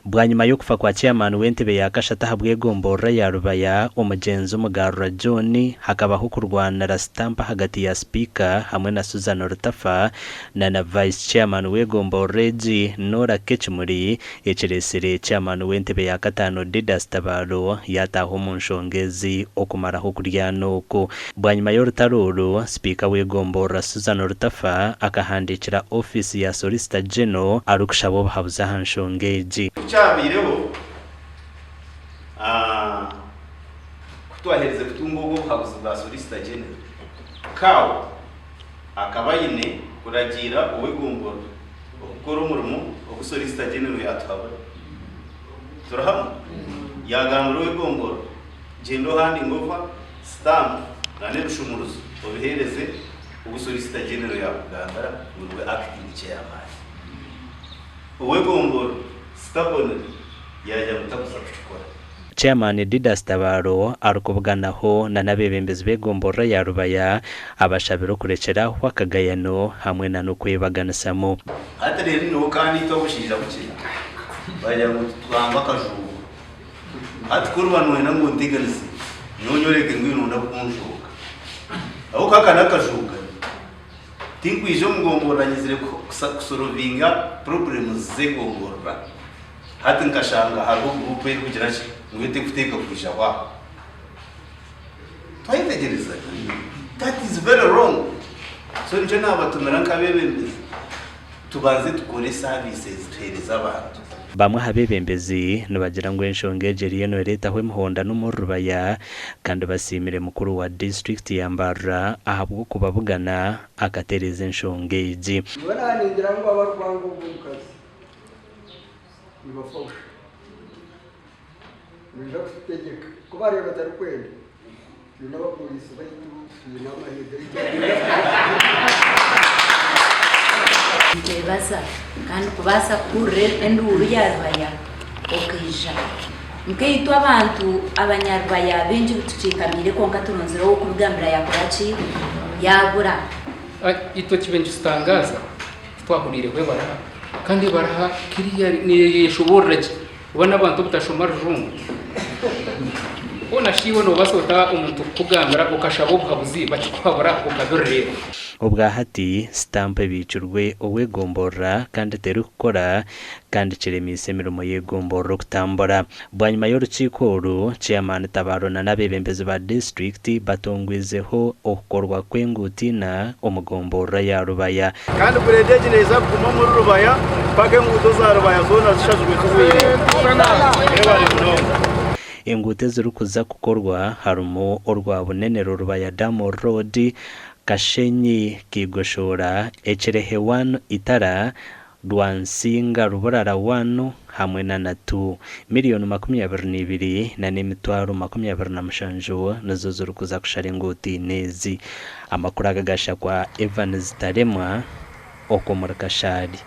bwanyuma yo kufa kwa chairman w'entebe ya kashata habwegombora ya Rubaya umugenzi Mbarara John hakabaho kurwana stampa hagati ya speaker hamwe na Susan Rutafa na vice chairman w'egomboreji Nora Kechmuri echeresere chairman w'entebe ya katano Didas Tabaro yataho mu nshongezi okumaraho kuryanoko. Bwanyuma yo rutaruru speaker w'egombora Susan Rutafa akahandikira office ya Solicitor General arukushabo bahabuza hanshongeji cyabireho kutwahereze kutungogo habuza bwa Solicitor General kawo akabayine kuragira uwegombora ukora umurimo wo Solicitor General yatwaba turahamu yagambura uwegombora gendo handi ngova stamp nane rushumuruzo obihereze ubu Solicitor General ya Uganda urwe acting chairman uwegombora stabone yaje mutakusa kuchukora. Chairman Didas Tabaro arukubwanaho na nabebembezi begombora ya Rubaya abashabiro kurekera wakagayano hamwe na nokwebaganisamo. Ate rero no kandi tobushija buki bajya gutwamba kajugu ati kurbanwe na ngondiganisi nyonyoreke ngwino ndakunjuka aho kakana kajuga tinkwijo mugombora nyizire kusorovinga problems zegombora hati nkashanga hariho groupe iri kugira ki mwete kuteka kwisha kwa twayitegereza. That is very wrong. So nje nabatumira nkabebembezi tubanze tukore services tuhereza abantu bamwe habebembezi nubagira ngo enshongejeri yeno leta hwe muhonda no mu Rubaya kandi basimire mukuru wa district ya Mbarara ahabwo kubavugana akatereza enshongeji baranigira ngo abarwango bukazi bibafasha nja kutegeka kuba rero batari kwenda n'abapolisi bayitu n'amahirwe Basa kandi kubasa kure enduru ya Rubaya okija mkeitwa abantu abanyarwaya benji tucikamire konka tunonzero wo kubigambira yakorachi yabura ito kibenji stangaza twahurire kwe baraha kandi baraha kiriya ni yeshoboraje ubona abantu butashomara rungu ona shiwo no basota umuntu kugambira ukashabo buhabuzi bakikwabura ukabirreba ubwahati stamp bicurwe owegombora kandi teru gukora kandi kiremise mirimo yegombora kutambora. Bwanyuma y'urukiko ru chairman Tabaro na nabebembezi ba district batongwezeho okorwa kwenguti na omugombora ya Rubaya kandi kuredeje neza kuma muri Rubaya pake nguto za Rubaya zona zishazwe kubiri ingute zirukuza kukorwa harumo orwa bunenero Rubaya Damo Road Kashenyi Kigoshora Echerehe 1 Itara Rwansinga Ruborara 1 hamwe na natu miliyoni 22 na n'imitwaro 27 nazo zirukuza kushara ingoti nezi. Amakuru agagasha kwa Evans Taremwa Okomurkashari.